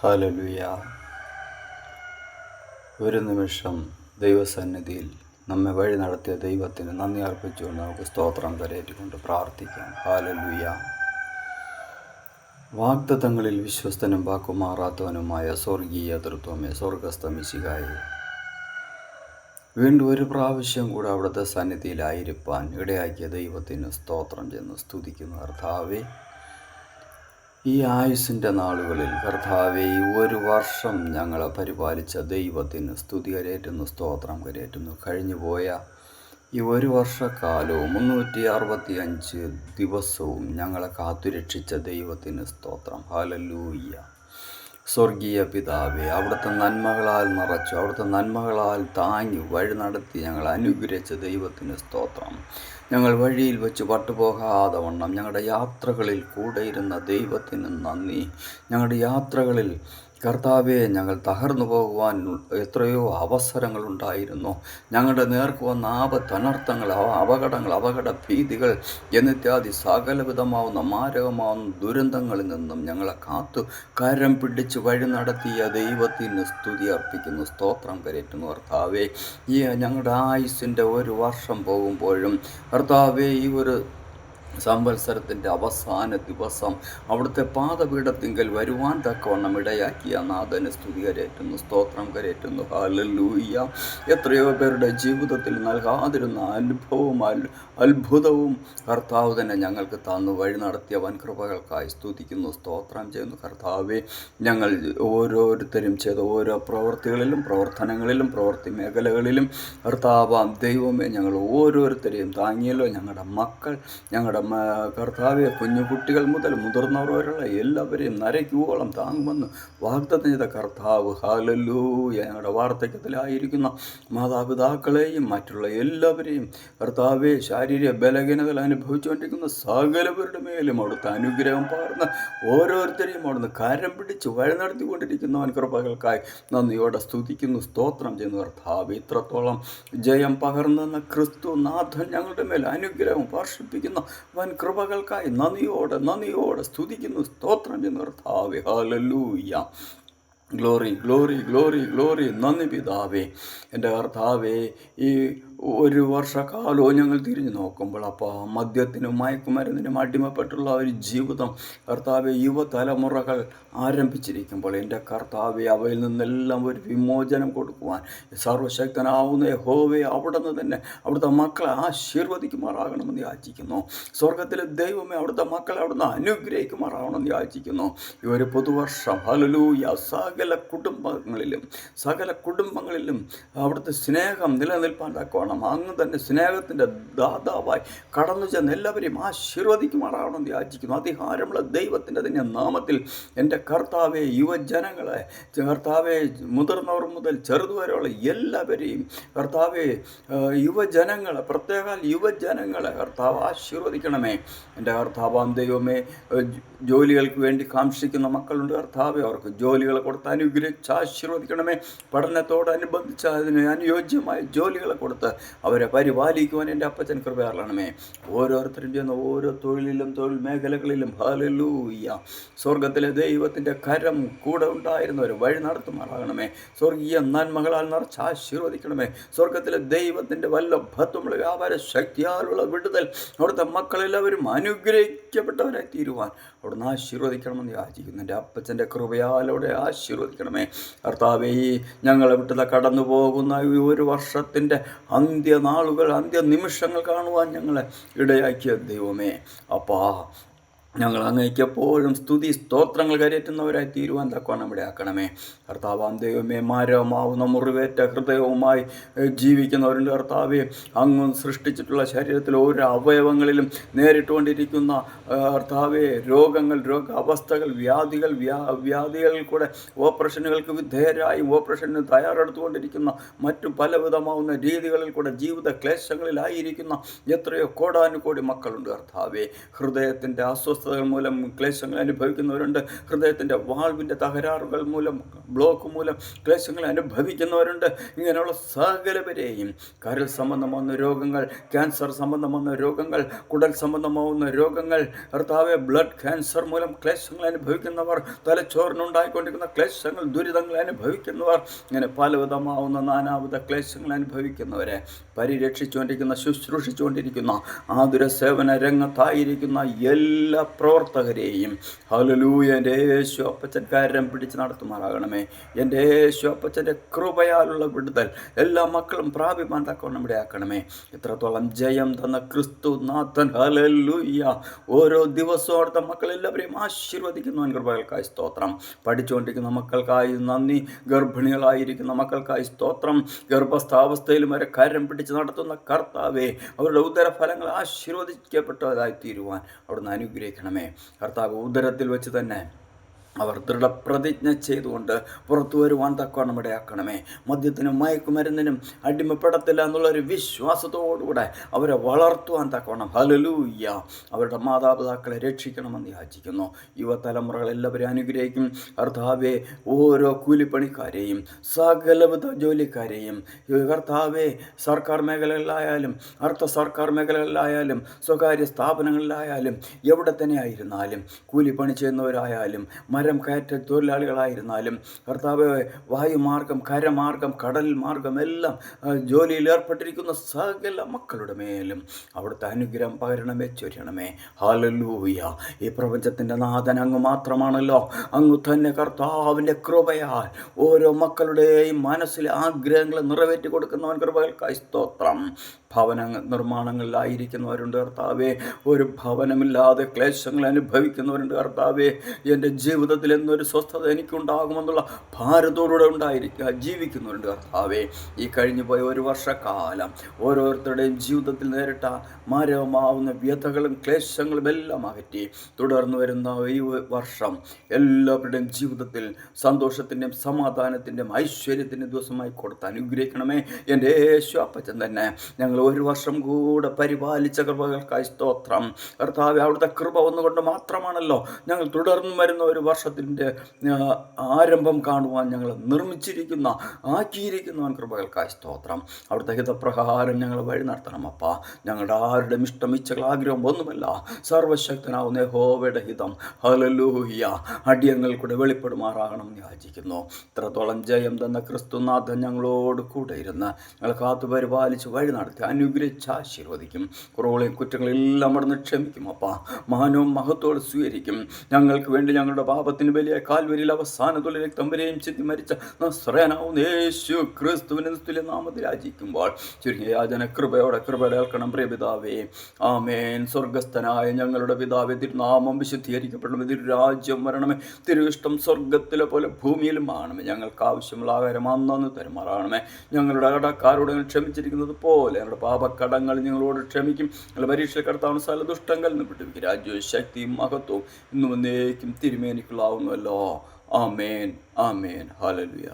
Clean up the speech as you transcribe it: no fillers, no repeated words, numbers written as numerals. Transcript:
Hallelujah. ഒരു നിമിഷം ദൈവസന്നിധിയിൽ നമ്മെ വഴി നടത്തിയ ദൈവത്തിന് നന്ദി അർപ്പിച്ചുകൊണ്ട് നമുക്ക് സ്തോത്രം കരയേറ്റിക്കൊണ്ട് പ്രാർത്ഥിക്കാം. ഹല്ലേലൂയ. വാഗ്ദത്തങ്ങളിൽ വിശ്വസ്തനും വാക്കുമാറാത്തവനുമായ സ്വർഗീയ തൃത്വമേ, സ്വർഗസ്ഥ മിശിഹായേ, വീണ്ടും ഒരു പ്രാവശ്യം കൂടെ അവിടുത്തെ സന്നിധിയിലായിരിക്കാൻ ഇടയാക്കിയ ദൈവത്തിന് സ്തോത്രം ചെന്ന് സ്തുതിക്കുന്നു. കർത്താവേ, ഈ ആയുസ്സിൻ്റെ നാളുകളിൽ കർത്താവെ, ഈ ഒരു വർഷം ഞങ്ങളെ പരിപാലിച്ച ദൈവത്തിന് സ്തുതി കരയേറ്റുന്നു, സ്തോത്രം കരയേറ്റുന്നു. കഴിഞ്ഞുപോയ ഈ ഒരു വർഷക്കാലവും 365 ദിവസവും ഞങ്ങളെ കാത്തുരക്ഷിച്ച ദൈവത്തിന് സ്തോത്രം. ഹല്ലേലൂയ. സ്വർഗീയ പിതാവേ, അവിടുത്തെ നന്മകളാൽ നിറച്ചു, അവിടുത്തെ നന്മകളാൽ താങ്ങി വഴി നടത്തി ഞങ്ങൾ അനുഗ്രഹിച്ച ദൈവത്തിന് സ്തോത്രം. ഞങ്ങൾ വഴിയിൽ വെച്ച് പട്ടുപോകാതെ വണ്ണം ഞങ്ങളുടെ യാത്രകളിൽ കൂടെ ഇരുന്ന ദൈവത്തിന് നന്ദി. ഞങ്ങളുടെ യാത്രകളിൽ കർത്താവെ, ഞങ്ങൾ തകർന്നു പോകുവാൻ എത്രയോ അവസരങ്ങളുണ്ടായിരുന്നു. ഞങ്ങളുടെ നേർക്ക് വന്ന ആപത്ത്, അനർത്ഥങ്ങൾ, അപകടങ്ങൾ, അപകട ഭീതികൾ എന്നിത്യാദി സകലവിധമാവുന്ന മാരകമാവുന്ന ദുരന്തങ്ങളിൽ നിന്നും ഞങ്ങളെ കാത്തു കരം പിടിച്ച് വഴി നടത്തിയ ദൈവത്തിന് സ്തുതി അർപ്പിക്കുന്നു, സ്തോത്രം കരേറ്റുന്നു. കർത്താവെ, ഈ ഞങ്ങളുടെ ആയുസ്സിൻ്റെ ഒരു വർഷം പോകുമ്പോഴും കർത്താവെ, ഈ ഒരു സംവത്സരത്തിൻ്റെ അവസാന ദിവസം അവിടുത്തെ പാദപീഠത്തിങ്കൽ വരുവാൻ തക്കവണ്ണം ഇടയാക്കിയ നാഥന് സ്തുതി കരേറ്റുന്നു, സ്തോത്രം കരേറ്റുന്നു. ഹല്ലേലൂയ. എത്രയോ പേരുടെ ജീവിതത്തിൽ നൽകാതിരുന്ന അനുഭവവും അത്ഭുതവും കർത്താവ് തന്നെ ഞങ്ങൾക്ക് തന്നു വഴി നടത്തിയവൻ കൃപകൾക്കായി സ്തുതിക്കുന്നു, സ്തോത്രം ചെയ്യുന്നു. കർത്താവെ, ഞങ്ങൾ ഓരോരുത്തരും ചെയ്ത ഓരോ പ്രവൃത്തികളിലും പ്രവർത്തനങ്ങളിലും പ്രവൃത്തി മേഖലകളിലും കർത്താവാം ദൈവമേ, ഞങ്ങൾ ഓരോരുത്തരെയും താങ്ങിയല്ലോ. ഞങ്ങളുടെ മക്കൾ, ഞങ്ങളുടെ കർത്താവെ, കുഞ്ഞു കുട്ടികൾ മുതൽ മുതിർന്നവർ വരെയുള്ള എല്ലാവരെയും നരയ്ക്കുവോളം താങ്ങുമെന്ന് വാഗ്ദത്തം ചെയ്ത കർത്താവ്. ഹല്ലേലൂയ. ഞങ്ങളുടെ വാർദ്ധക്യത്തിലായിരിക്കുന്ന മാതാപിതാക്കളെയും മറ്റുള്ള എല്ലാവരെയും കർത്താവെ, ശാരീരിക ബലഹീനതകൾ അനുഭവിച്ചുകൊണ്ടിരിക്കുന്ന സകലവരുടെ മേലും അവിടുത്തെ അനുഗ്രഹം പകർന്ന് ഓരോരുത്തരെയും അവിടുന്ന് കരം പിടിച്ച് വഴി നടത്തിക്കൊണ്ടിരിക്കുന്നവൻ കൃപകൾക്കായി നന്ദിയോടെ സ്തുതിക്കുന്നു, സ്തോത്രം ചെയ്യുന്നു. കർത്താവ്, ഇത്രത്തോളം ജയം പകർന്നെന്ന ക്രിസ്തു നാഥൻ ഞങ്ങളുടെ മേൽ അനുഗ്രഹം വർഷിപ്പിക്കുന്ന വൻ കൃപകൾക്കായി നന്ദിയോടെ സ്തുതിക്കുന്നു, സ്തോത്രം ചെയ്യുന്നു. കർത്താവേ, hallelujah. Glory glory glory glory. നന്ദി പിതാവേ. എൻ്റെ കർത്താവേ, ഈ ഒരു വർഷക്കാലവും ഞങ്ങൾ തിരിഞ്ഞു നോക്കുമ്പോൾ അപ്പോൾ മദ്യത്തിനും മയക്കുമരുന്നിനും അടിമപ്പെട്ടുള്ള ഒരു ജീവിതം കർത്താവെ, യുവതലമുറകൾ ആരംഭിച്ചിരിക്കുമ്പോൾ എൻ്റെ കർത്താവെ, അവയിൽ നിന്നെല്ലാം ഒരു വിമോചനം കൊടുക്കുവാൻ സർവശക്തനാവുന്ന യഹോവേ, അവിടുന്ന് തന്നെ അവിടുത്തെ മക്കളെ ആശീർവദിക്കുമാറാകണമെന്ന് യാചിക്കുന്നു. സ്വർഗത്തിലെ ദൈവമേ, അവിടുത്തെ മക്കളെ അവിടുന്ന് അനുഗ്രഹിക്കുമാറാകണമെന്ന് യാചിക്കുന്നു. ഈ ഒരു പുതുവർഷം ഹല്ലേലൂയ, സകല കുടുംബങ്ങളിലും അവിടുത്തെ സ്നേഹം നിലനിൽപ്പാൻ തക്കവണ്ണം അങ്ങ് തന്നെ സ്നേഹത്തിൻ്റെ ദാതാവായി കടന്നു ചെന്ന് എല്ലാവരെയും ആശീർവദിക്കുമാറാകണമെന്ന് യാചിക്കുന്നു. അധികാരമുള്ള ദൈവത്തിൻ്റെ തന്നെ നാമത്തിൽ എൻ്റെ കർത്താവെ, യുവജനങ്ങളെ കർത്താവെ, മുതിർന്നവർ മുതൽ ചെറുതുവരെയുള്ള എല്ലാവരെയും കർത്താവെ, യുവജനങ്ങളെ, പ്രത്യേക യുവജനങ്ങളെ കർത്താവ് ആശീർവദിക്കണമേ. എൻ്റെ കർത്താവാം ദൈവമേ, ജോലികൾക്ക് വേണ്ടി കാംക്ഷിക്കുന്ന മക്കളുണ്ട് കർത്താവെ, അവർക്ക് ജോലികളെ കൊടുത്ത് അനുഗ്രഹിച്ച് ആശീർവദിക്കണമേ. പഠനത്തോടനുബന്ധിച്ച് അതിന് അനുയോജ്യമായ ജോലികളെ കൊടുത്ത് അവരെ പരിപാലിക്കുവാൻ എൻ്റെ അപ്പച്ചൻ കൃപയാറണമേ. ഓരോരുത്തരും ചെയ്യുന്ന ഓരോ തൊഴിലിലും തൊഴിൽ മേഖലകളിലും ഹല്ലേലൂയ, സ്വർഗത്തിലെ ദൈവത്തിൻ്റെ കരം കൂടെ ഉണ്ടായിരുന്നവർ വഴി നടത്തുമാറാകണമേ. സ്വർഗീയ നന്മകളാൽ നിറച്ച് ആശീർവദിക്കണമേ. സ്വർഗത്തിലെ ദൈവത്തിൻ്റെ വല്ലഭത്വമുള്ള വ്യാപാര ശക്തിയാലുള്ള വിടുതൽ അവിടുത്തെ മക്കളെല്ലാവരും അനുഗ്രഹിക്കപ്പെട്ടവരായി തീരുവാൻ അവിടുന്ന് ആശീർവദിക്കണമെന്ന് യാചിക്കുന്നു. എൻ്റെ അപ്പച്ചൻ്റെ കൃപയാലൂടെ ആശീർവദിക്കണമേ. കർത്താവേ, ഞങ്ങളെ വിട്ടത് കടന്നു പോകുന്ന ഈ ഒരു വർഷത്തിൻ്റെ അന്ത്യനാളുകൾ, അന്ത്യനിമിഷങ്ങൾ കാണുവാൻ ഞങ്ങളെ ഇടയാക്കിയ ദൈവമേ, അപ്പാ, ഞങ്ങൾ അങ്ങേക്ക് എപ്പോഴും സ്തുതി സ്തോത്രങ്ങൾ കരയറ്റുന്നവരായി തീരുവാൻ തക്കവണ്ണം ഇടയാക്കണമേ. കർത്താവാം ദൈവമേ, മാരകമാവുന്ന മുറിവേറ്റ ഹൃദയവുമായി ജീവിക്കുന്നവരുണ്ട് കർത്താവെ. അങ്ങ് സൃഷ്ടിച്ചിട്ടുള്ള ശരീരത്തിൽ ഓരോ അവയവങ്ങളിലും നേരിട്ടുകൊണ്ടിരിക്കുന്ന കർത്താവെ രോഗങ്ങൾ, രോഗാവസ്ഥകൾ, വ്യാധികളിൽ കൂടെ ഓപ്പറേഷനുകൾക്ക് വിധേയരായും ഓപ്പറേഷന് തയ്യാറെടുത്തുകൊണ്ടിരിക്കുന്ന മറ്റു പലവിധമാവുന്ന രീതികളിൽ കൂടെ ജീവിത ക്ലേശങ്ങളിലായിരിക്കുന്ന എത്രയോ കോടാനുകോടി മക്കളുണ്ട് കർത്താവെ. ഹൃദയത്തിൻ്റെ അസ്വസ്ഥ അസ്വസ്ഥതകൾ മൂലം ക്ലേശങ്ങൾ അനുഭവിക്കുന്നവരുണ്ട്. ഹൃദയത്തിൻ്റെ വാൾവിൻ്റെ തകരാറുകൾ മൂലം, ബ്ലോക്ക് മൂലം ക്ലേശങ്ങൾ അനുഭവിക്കുന്നവരുണ്ട്. ഇങ്ങനെയുള്ള സകലവരെയും കരൾ സംബന്ധമാകുന്ന രോഗങ്ങൾ, ക്യാൻസർ സംബന്ധമാകുന്ന രോഗങ്ങൾ, കുടൽ സംബന്ധമാകുന്ന രോഗങ്ങൾ, കർത്താവെ ബ്ലഡ് ക്യാൻസർ മൂലം ക്ലേശങ്ങൾ അനുഭവിക്കുന്നവർ, തലച്ചോറിനുണ്ടായിക്കൊണ്ടിരിക്കുന്ന ക്ലേശങ്ങൾ, ദുരിതങ്ങൾ അനുഭവിക്കുന്നവർ, ഇങ്ങനെ പലവിധമാവുന്ന നാനാവിധ ക്ലേശങ്ങൾ അനുഭവിക്കുന്നവരെ പരിരക്ഷിച്ചുകൊണ്ടിരിക്കുന്ന, ശുശ്രൂഷിച്ചുകൊണ്ടിരിക്കുന്ന, ആതുര സേവന രംഗത്തായിരിക്കുന്ന എല്ലാ പ്രവർത്തകരെയും ഹല്ലേലൂയ എൻ്റെ യേശു അപ്പച്ചൻ കരം പിടിച്ച് നടത്തുമാറാകണമേ. എൻ്റെ യേശു അപ്പച്ചൻ്റെ കൃപയാലുള്ള വിടുതൽ എല്ലാ മക്കളും പ്രാപിപ്പാൻ തക്കവണ്ണം ഇടയാക്കണമേ. ഇത്രത്തോളം ജയം തന്ന ക്രിസ്തു നാഥൻ ഹല്ലേലൂയ. ഓരോ ദിവസവും അവിടുത്തെ മക്കളെല്ലാവരെയും ആശീർവദിക്കുന്നു. കൃപകൾക്കായി സ്തോത്രം. പഠിച്ചുകൊണ്ടിരിക്കുന്ന മക്കൾക്കായി നന്ദി. ഗർഭിണികളായിരിക്കുന്ന മക്കൾക്കായി സ്തോത്രം. ഗർഭസ്ഥാവസ്ഥയിലും വരെ കരം പിടിച്ച് നടത്തുന്ന കർത്താവെ, അവരുടെ ഉദരഫലങ്ങൾ ആശീർവദിക്കപ്പെട്ടതായി തീരുവാൻ അവിടുന്ന് അനുഗ്രഹിക്കണമേ. കർത്താവ് ഉദരത്തിൽ വെച്ച് തന്നെ അവർ ദൃഢപ്രതിജ്ഞ ചെയ്തുകൊണ്ട് പുറത്തു വരുവാൻ തക്കവണ്ണം ഇടയാക്കണമേ. മദ്യത്തിനും മയക്കുമരുന്നിനും അടിമപ്പെടത്തില്ല എന്നുള്ളൊരു വിശ്വാസത്തോടുകൂടെ അവരെ വളർത്തുവാൻ തക്കവണ്ണം ഹല്ലേലൂയ അവരുടെ മാതാപിതാക്കളെ രക്ഷിക്കണമെന്ന് യാചിക്കുന്നു. യുവതലമുറകൾ എല്ലാവരെയും അനുഗ്രഹിക്കും. കർത്താവെ, ഓരോ കൂലിപ്പണിക്കാരെയും സകലവിധ ജോലിക്കാരെയും കർത്താവെ, സർക്കാർ മേഖലകളിലായാലും അർദ്ധ സർക്കാർ മേഖലകളിലായാലും സ്വകാര്യ സ്ഥാപനങ്ങളിലായാലും എവിടെ തന്നെ ആയിരുന്നാലും, കൂലിപ്പണി ചെയ്യുന്നവരായാലും മരം കയറ്റ തൊഴിലാളികളായിരുന്നാലും, കർത്താവ് വായുമാർഗം, കരമാർഗം, കടൽ മാർഗം എല്ലാം ജോലിയിൽ ഏർപ്പെട്ടിരിക്കുന്ന സകല മക്കളുടെ മേലും അവിടുത്തെ അനുഗ്രഹം പകരണമേ, ചൊരിയണമേ. ഹല്ലേലൂയ. ഈ പ്രപഞ്ചത്തിൻ്റെ നാഥൻ അങ്ങ് മാത്രമാണല്ലോ. അങ്ങ് തന്നെ കർത്താവിൻ്റെ കൃപയാൽ ഓരോ മക്കളുടെയും മനസ്സിലെ ആഗ്രഹങ്ങൾ നിറവേറ്റി കൊടുക്കുന്നവൻ. കൃപകൾക്കായി സ്തോത്രം. ഭവന നിർമ്മാണങ്ങളിലായിരിക്കുന്നവരുണ്ട് കർത്താവെ. ഒരു ഭവനമില്ലാതെ ക്ലേശങ്ങൾ അനുഭവിക്കുന്നവരുണ്ട് കർത്താവെ. എൻ്റെ ജീവിതത്തിൽ എന്നൊരു സ്വസ്ഥത എനിക്കുണ്ടാകുമെന്നുള്ള ഭാരതോടുകൂടെ ജീവിക്കുന്നവരുണ്ട് കർത്താവെ. ഈ കഴിഞ്ഞു പോയ ഒരു വർഷക്കാലം ഓരോരുത്തരുടെയും ജീവിതത്തിൽ നേരിട്ട മാരകമാവുന്ന വ്യഥകളും ക്ലേശങ്ങളും എല്ലാം അകറ്റി തുടർന്നു വരുന്ന ഈ വർഷം എല്ലാവരുടെയും ജീവിതത്തിൽ സന്തോഷത്തിൻ്റെയും സമാധാനത്തിൻ്റെയും ഐശ്വര്യത്തിൻ്റെയും ദിവസമായി കൊടുത്ത് അനുഗ്രഹിക്കണമേ. എൻ്റെ യേശു അപ്പച്ചൻ തന്നെ ഞങ്ങൾ ഒരു വർഷം കൂടെ പരിപാലിച്ച കൃപകൾക്കായി സ്തോത്രം. കർത്താവെ, അവിടുത്തെ കൃപ ഒന്നുകൊണ്ട് മാത്രമാണല്ലോ ഞങ്ങൾ തുടർന്ന് വരുന്ന ഒരു വർഷത്തിൻ്റെ ആരംഭം കാണുവാൻ ഞങ്ങൾ ആക്കിയിരിക്കുന്നവൻ. കൃപകൾക്കായി സ്തോത്രം. അവിടുത്തെ ഹിതപ്രകാരം ഞങ്ങൾ വഴി നടത്തണം അപ്പ. ഞങ്ങളുടെ ആരുടെയും ഇഷ്ടം, ഇച്ഛകൾ, ആഗ്രഹം ഒന്നുമല്ല, സർവശക്തനാവുന്ന യഹോവയുടെ ഹിതം ഹല്ലേലൂയ അടിയങ്ങൾ കൂടെ വെളിപ്പെടുമാറാകണമെന്ന് യാചിക്കുന്നു. ഇത്രത്തോളം ജയം തന്ന ക്രിസ്തുനാഥൻ ഞങ്ങളോട് കൂടെ ഇരുന്ന് ഞങ്ങൾ കാത്തു പരിപാലിച്ച് വഴി നടത്തി അനുഗ്രഹിച്ച് ആശീർവദിക്കും. കുറവുകളെയും കുറ്റങ്ങളെല്ലാം അവിടുന്ന് ക്ഷമിക്കും അപ്പ. മാനവും മഹത്വത്തോടെ സ്വീകരിക്കും. ഞങ്ങൾക്ക് വേണ്ടി ഞങ്ങളുടെ പാപത്തിന് വലിയ കാൽവരിയിൽ അവസാന തുള്ളി രക്തം വരെയും ചിന്തി മരിച്ച നസ്രയനാവുന്ന യേശു ക്രിസ്തുവിന്റെ നിസ്തുല്യ നാമത്തിൽ യാചിക്കുമ്പോൾ ചുരുങ്ങിയ യാചന കൃപയോടെ കേൾക്കണം പ്രിയപിതാവേ. ആമേൻ. സ്വർഗസ്ഥനായ ഞങ്ങളുടെ പിതാവേ, തിരുനാമം വിശുദ്ധീകരിക്കപ്പെടണമേ, തിരുരാജ്യം വരണമേ, തിരുവിഷ്ടം സ്വർഗത്തിലെ പോലെ ഭൂമിയിലും ആണമേ. ഞങ്ങൾക്ക് ആവശ്യമുള്ള ആഹാരം അന്നു തരുമാറാണമേ. ഞങ്ങളുടെ കടക്കാരോട് ക്ഷമിച്ചിരിക്കുന്നത് പോലെ ഞങ്ങളുടെ പാപക്കടങ്ങൾ ഞങ്ങളോട് ക്ഷമിക്കും. ഞങ്ങളുടെ പരീക്ഷയിൽ കടത്താവുന്ന സ്ഥല ദുഷ്ടങ്ങൾ നിന്ന് വിട്ടുവയ്ക്കും. രാജ്യവും ശക്തിയും മഹത്വവും ഇന്നും എന്നേക്കും തിരുമേനിക്കുള്ളാവുന്നല്ലോ. ആമേൻ, ആമേൻ. ഹല്ലേലൂയ.